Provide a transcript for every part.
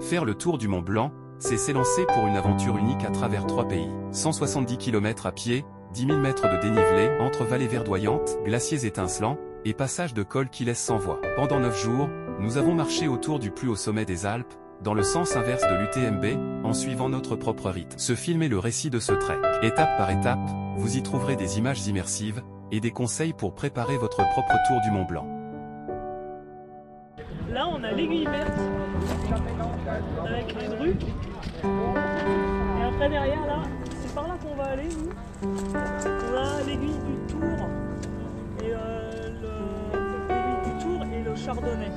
Faire le tour du Mont Blanc, c'est s'élancer pour une aventure unique à travers 3 pays. 170 km à pied, 10 000 mètres de dénivelé, entre vallées verdoyantes, glaciers étincelants, et passages de cols qui laissent sans voix. Pendant 9 jours, nous avons marché autour du plus haut sommet des Alpes, dans le sens inverse de l'UTMB, en suivant notre propre rythme. Se filmer le récit de ce trek. Étape par étape, vous y trouverez des images immersives, et des conseils pour préparer votre propre tour du Mont Blanc. Là, on a l'aiguille verte, avec les drues. Et après derrière, là, c'est par là qu'on va aller, nous. On a l'aiguille du Tour, et l'aiguille du Tour et le Chardonnay.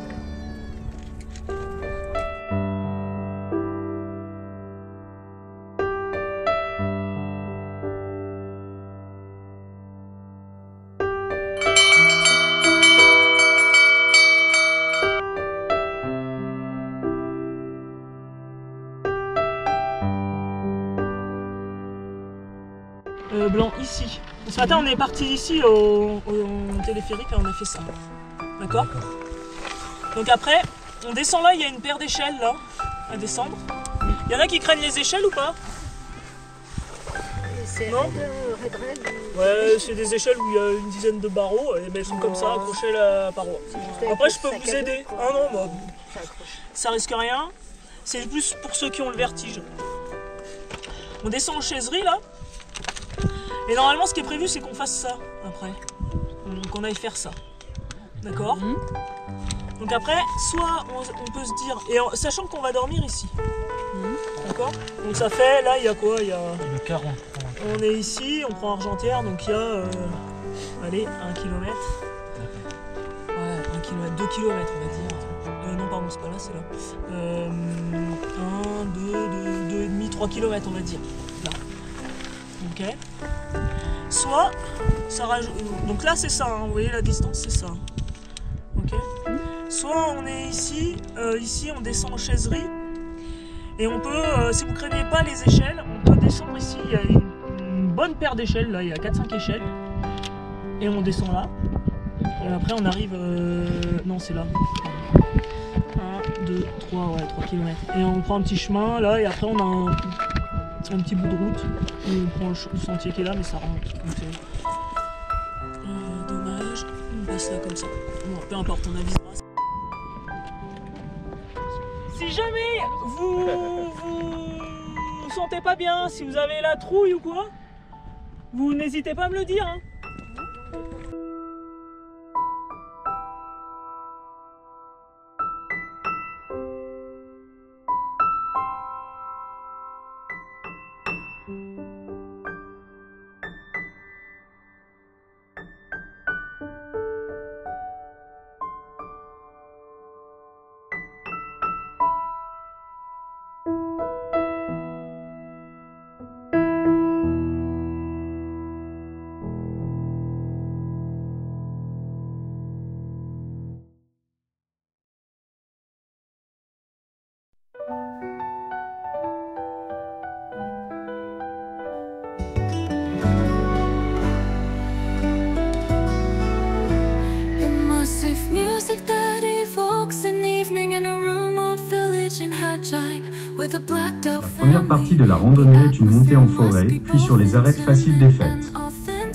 Blanc ici. Ce matin on est parti ici au téléphérique et on a fait ça. D'accord? Donc après, on descend là, il y a une paire d'échelles là, à descendre. Il y en a qui craignent les échelles ou pas? Non? Ouais, c'est des échelles où il y a une dizaine de barreaux, et elles sont comme ça, accrochées à la paroi. Après je peux vous aider. Ah non, bah, ça risque rien. C'est plus pour ceux qui ont le vertige. On descend en chaiserie là. Et normalement, ce qui est prévu, c'est qu'on fasse ça après. Qu'on aille faire ça. D'accord? Donc après, soit on peut se dire, et sachant qu'on va dormir ici. D'accord? Donc ça fait, là, il y a quoi? Il y a 40. On est ici, on prend Argentière, donc il y a, allez, 1 km. Ouais, 1 km, 2 km, on va dire. Non, pardon, c'est pas là, c'est là. 1, 2, 2,5, 3 km, on va dire. Là. Ok. Soit ça rajoute. Donc là c'est ça, hein, vous voyez la distance c'est ça. Ok. Soit on est ici, ici on descend en chaiserie. Et on peut, si vous ne craignez pas les échelles, on peut descendre ici, il y a une bonne paire d'échelles, là il y a 4-5 échelles. Et on descend là. Et après on arrive. Non c'est là. 1, 2, 3, ouais, 3 km. Et on prend un petit chemin là et après on a un petit bout de route où on prend le sentier qui est là mais ça rentre. Dommage, on passe là comme ça. Bon, peu importe, on avisera. Si jamais vous sentez pas bien, si vous avez la trouille ou quoi, vous n'hésitez pas à me le dire. Hein. La première partie de la randonnée est une montée en forêt, puis sur les arêtes faciles des Fêtes.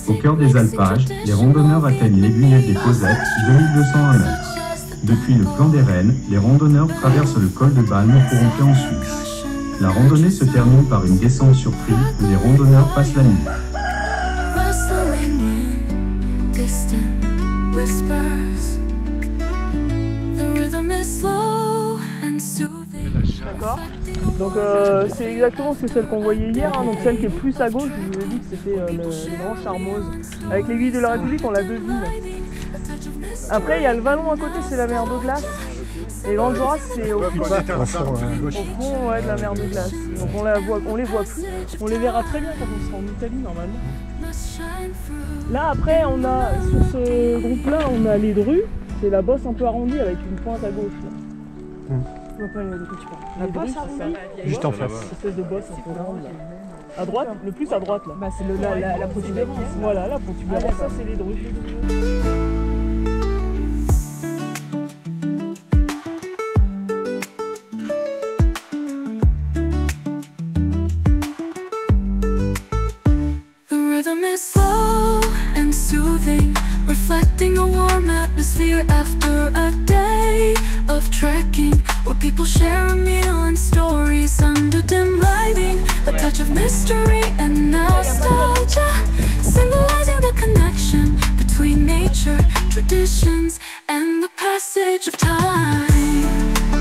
Au cœur des alpages, les randonneurs atteignent l'aiguillette des Cosettes, 2201 mètres. Depuis le Plan des Rennes, les randonneurs traversent le col de Balme pour entrer en Suisse. La randonnée se termine par une descente surprise où les randonneurs passent la nuit. D'accord. Donc c'est exactement celle qu'on voyait hier, hein, donc celle qui est plus à gauche, je vous ai dit que c'était les Grands Charmoses. Avec l'aiguille de la République, on la devine. Après, il y a le vallon à côté, c'est la mer de glace. Et Grande Jorasque, c'est au fond, ouais, de la mer de glace. Donc on les voit plus, on les verra très bien quand on sera en Italie normalement. Là après, on a sur ce groupe-là, on a les drues, c'est la bosse un peu arrondie avec une pointe à gauche. Là. Je vois pas de quoi tu parles. La bosse arrondie, juste en face. Cette espèce de bosse un peu ronde. À droite, le plus à droite là. Bah, c'est la protubérance. Voilà, la protubérance, ça c'est les drues. reflecting a warm atmosphere after a day of trekking, where people share a meal and stories under dim lighting. A touch of mystery and nostalgia, symbolizing the connection between nature, traditions, and the passage of time.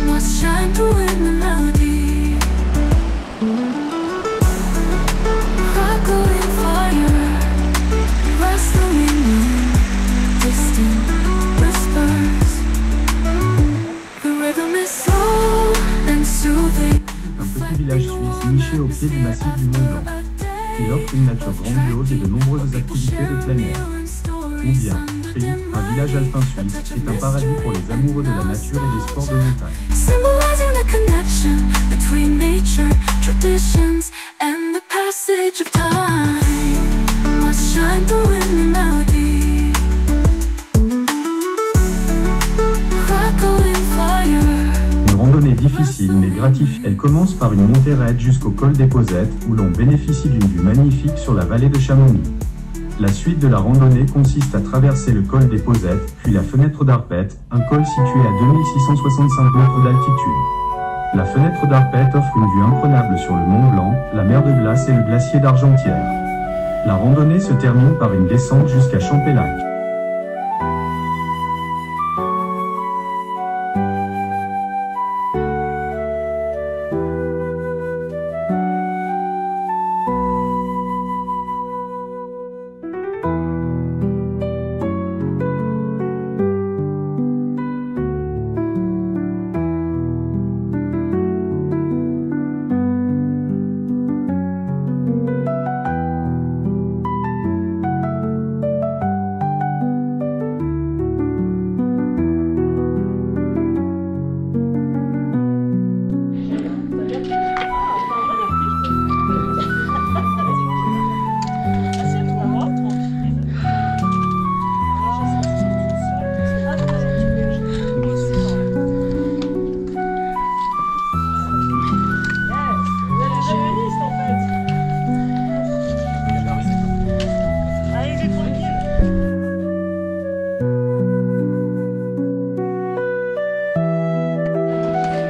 Must shine through in the melody, crackling fire, rustling wind, distant whispers. The rhythm is slow and soothing. Un petit village suisse niché au pied du massif du Mont Blanc. Il offre une nature grandiose et de nombreuses activités de plein air. Ou bien, Tri, un village alpin suisse, est un paradis pour les amoureux de la nature et des sports de montagne. Symbolizing the connection between nature, traditions, and the passage of time. Must shine through in the melody, crackling fire. Une randonnée difficile mais gratifiante. Elle commence par une montée raide jusqu'au col des Posettes où l'on bénéficie d'une vue magnifique sur la vallée de Chamonix. La suite de la randonnée consiste à traverser le col des Posettes, puis la fenêtre d'Arpette, un col situé à 2665 mètres d'altitude. La fenêtre d'Arpette offre une vue imprenable sur le Mont Blanc, la mer de glace et le glacier d'Argentière. La randonnée se termine par une descente jusqu'à Champélac.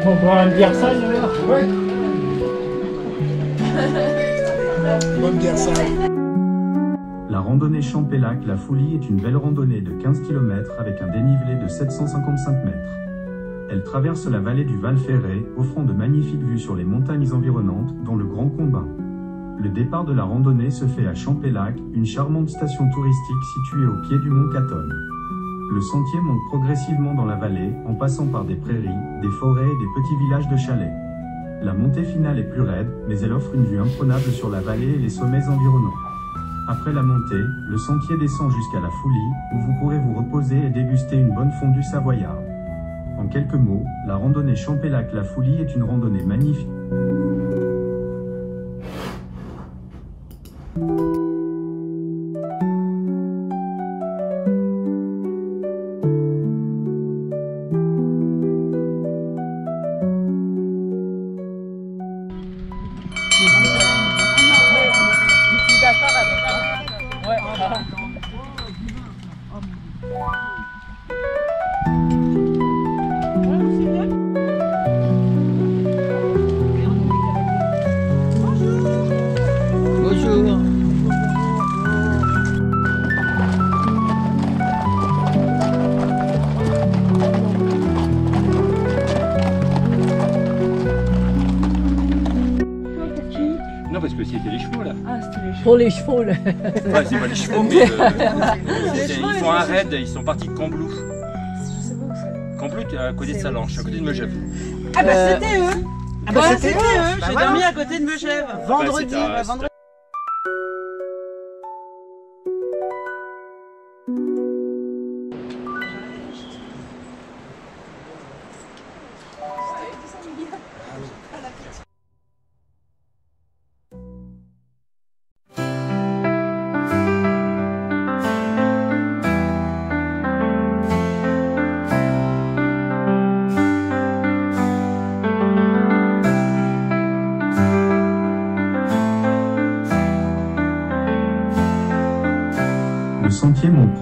On prend un Versailles alors? Ouais. Bonne Versailles. La randonnée Champélac-La Foulie est une belle randonnée de 15 km avec un dénivelé de 755 mètres. Elle traverse la vallée du Val Ferret, offrant de magnifiques vues sur les montagnes environnantes, dont le Grand Combin. Le départ de la randonnée se fait à Champélac, une charmante station touristique située au pied du mont Catonne. Le sentier monte progressivement dans la vallée, en passant par des prairies, des forêts et des petits villages de chalets. La montée finale est plus raide, mais elle offre une vue imprenable sur la vallée et les sommets environnants. Après la montée, le sentier descend jusqu'à la Foulie, où vous pourrez vous reposer et déguster une bonne fondue savoyarde. En quelques mots, la randonnée Champélac-La Foulie est une randonnée magnifique. Non, parce que c'était les chevaux là. Ah, c'était les chevaux. Pour les chevaux, là. Ouais, c'est pas les chevaux, mais ils font un raid, ils sont partis de Camblou. Je sais pas où c'est. Camblou, à côté de Salanches, à côté de Megève. Ah bah c'était eux. Ah bah C'était eux. J'ai dormi à côté de Megève. Vendredi. c'était à- Vendredi.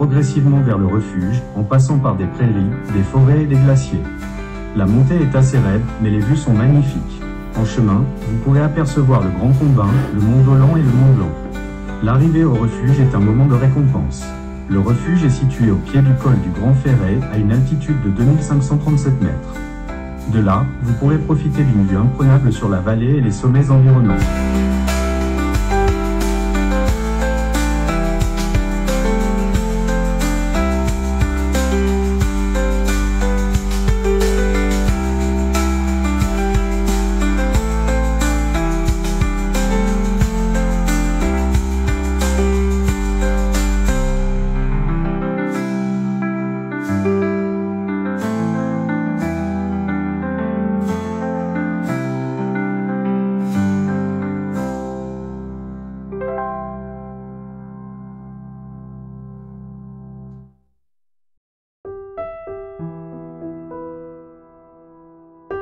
progressivement vers le refuge, en passant par des prairies, des forêts et des glaciers. La montée est assez raide, mais les vues sont magnifiques. En chemin, vous pourrez apercevoir le Grand Combin, le Mont Dolent et le Mont Blanc. L'arrivée au refuge est un moment de récompense. Le refuge est situé au pied du col du Grand Ferret, à une altitude de 2537 mètres. De là, vous pourrez profiter d'une vue imprenable sur la vallée et les sommets environnants.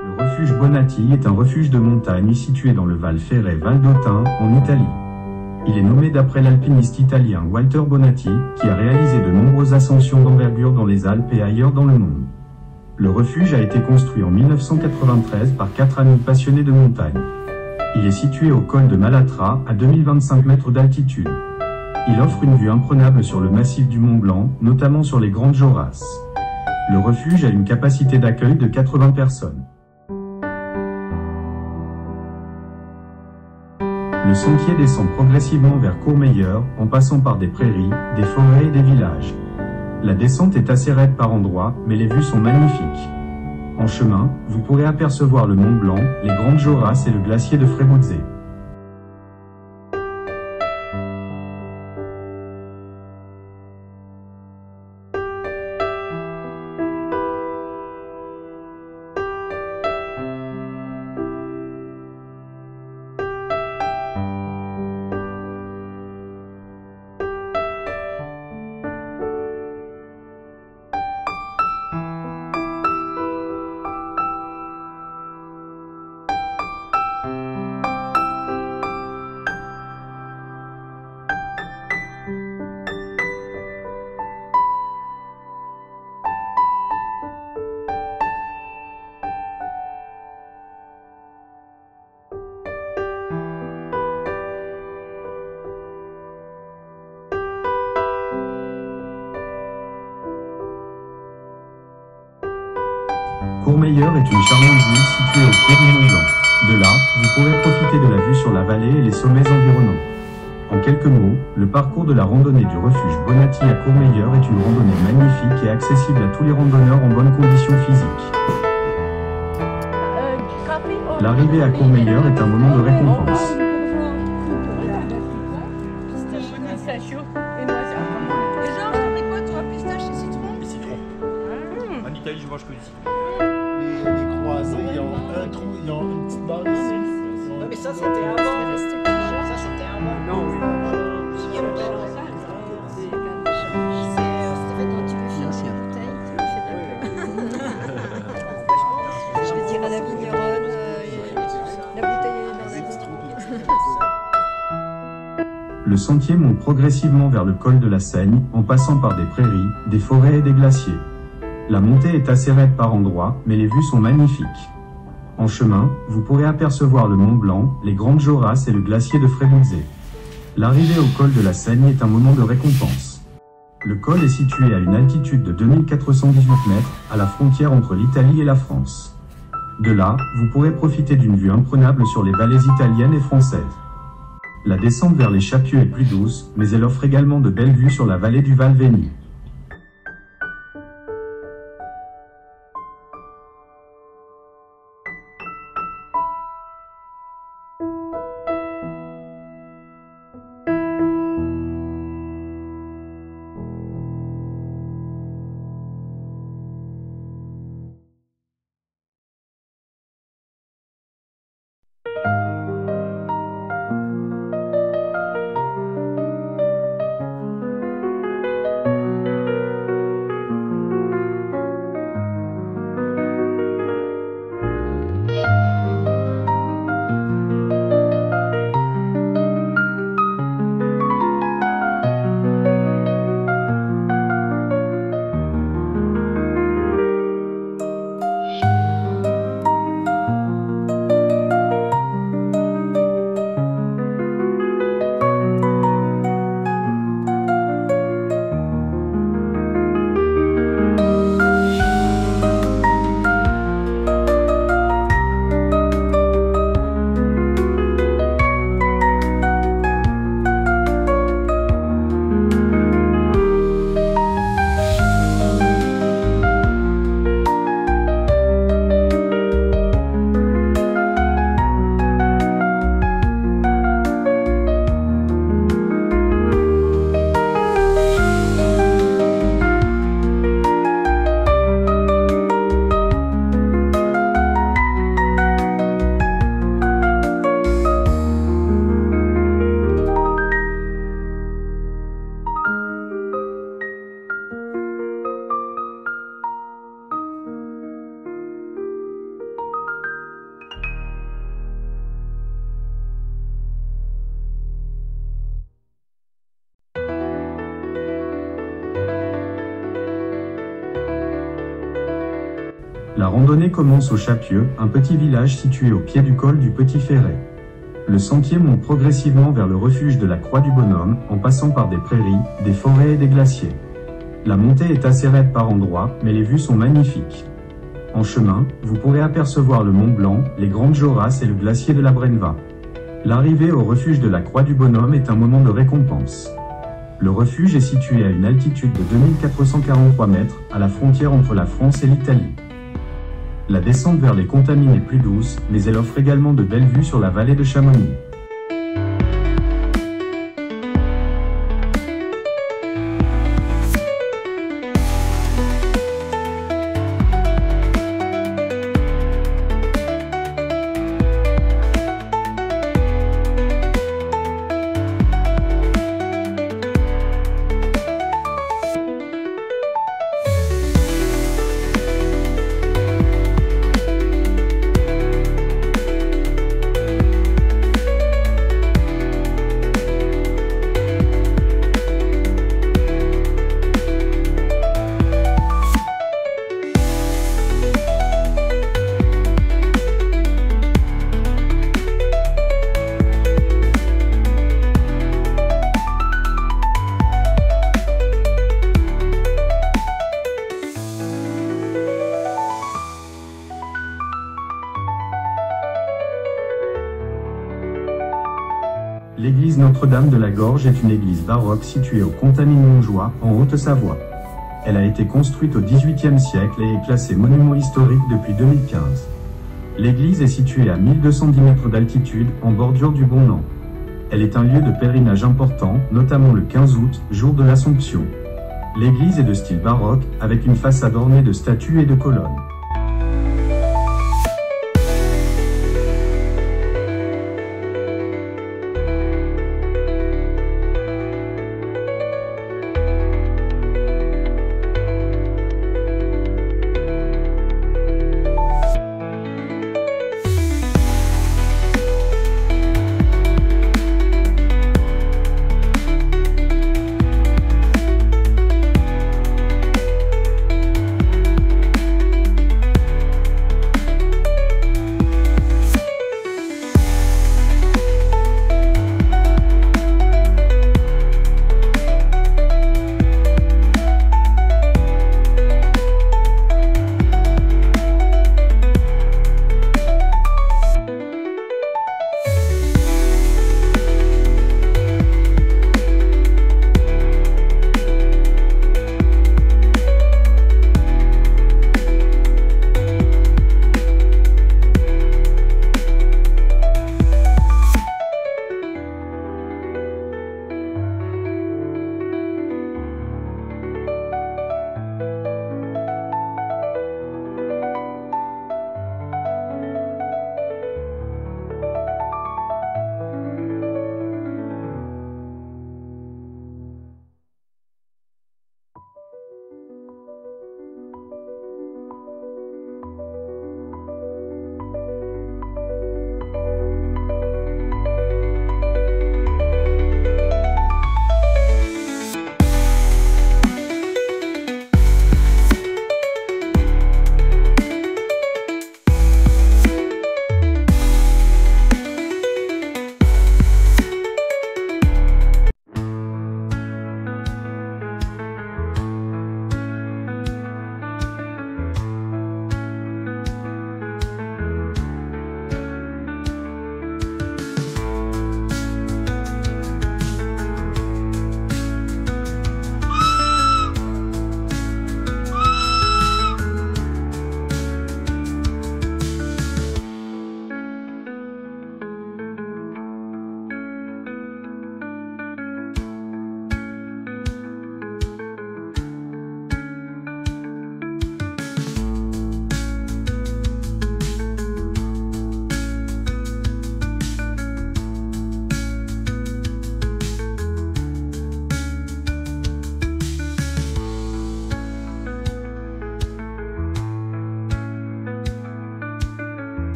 Le refuge Bonatti est un refuge de montagne situé dans le Val Ferret Val d'Autun, en Italie. Il est nommé d'après l'alpiniste italien Walter Bonatti, qui a réalisé de nombreuses ascensions d'envergure dans les Alpes et ailleurs dans le monde. Le refuge a été construit en 1993 par 4 amis passionnés de montagne. Il est situé au col de Malatra, à 2025 mètres d'altitude. Il offre une vue imprenable sur le massif du Mont Blanc, notamment sur les Grandes Jorasses. Le refuge a une capacité d'accueil de 80 personnes. Le sentier descend progressivement vers Courmayeur, en passant par des prairies, des forêts et des villages. La descente est assez raide par endroits, mais les vues sont magnifiques. En chemin, vous pourrez apercevoir le Mont Blanc, les Grandes Jorasses et le glacier de Frébouzé. Courmayeur est une charmante ville située au pied du Mont Blanc. De là, vous pourrez profiter de la vue sur la vallée et les sommets environnants. En quelques mots, le parcours de la randonnée du refuge Bonatti à Courmayeur est une randonnée magnifique et accessible à tous les randonneurs en bonne condition physique. L'arrivée à Courmayeur est un moment de récompense. Pistachio et noisette. Et genre, t'en pris quoi toi? Pistache et citron? Et citron. En Italie, je mange que du citron. Les croisés, ils ont un trou, ils ont une petite barre ici. Non, mais ça, c'était avant. Ça, c'était avant. Non, oui. Il y a le mélange. C'est fait quand tu veux finir une bouteille, tu le fais de la Je vais dire à la vigneronne, la bouteille est dans la vitre. Le sentier monte progressivement vers le col de la Seigne, en passant par des prairies, des forêts et des glaciers. La montée est assez raide par endroits, mais les vues sont magnifiques. En chemin, vous pourrez apercevoir le Mont Blanc, les Grandes Jorasses et le glacier de Frébouzé. L'arrivée au col de la Seigne est un moment de récompense. Le col est situé à une altitude de 2418 mètres, à la frontière entre l'Italie et la France. De là, vous pourrez profiter d'une vue imprenable sur les vallées italiennes et françaises. La descente vers les Chapieux est plus douce, mais elle offre également de belles vues sur la vallée du Val Veni. La randonnée commence au Chapieux, un petit village situé au pied du col du Petit Ferret. Le sentier monte progressivement vers le refuge de la Croix du Bonhomme, en passant par des prairies, des forêts et des glaciers. La montée est assez raide par endroits, mais les vues sont magnifiques. En chemin, vous pourrez apercevoir le Mont Blanc, les Grandes Jorasses et le glacier de la Brenva. L'arrivée au refuge de la Croix du Bonhomme est un moment de récompense. Le refuge est situé à une altitude de 2443 mètres, à la frontière entre la France et l'Italie. La descente vers les Contamines est plus douce, mais elle offre également de belles vues sur la vallée de Chamonix. L'église Notre-Dame de la Gorge est une église baroque située au Contamine-Montjoie, en Haute-Savoie. Elle a été construite au XVIIIe siècle et est classée monument historique depuis 2015. L'église est située à 1210 mètres d'altitude, en bordure du Bonnan. Elle est un lieu de pèlerinage important, notamment le 15 août, jour de l'Assomption. L'église est de style baroque, avec une façade ornée de statues et de colonnes.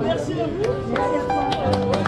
Merci à vous.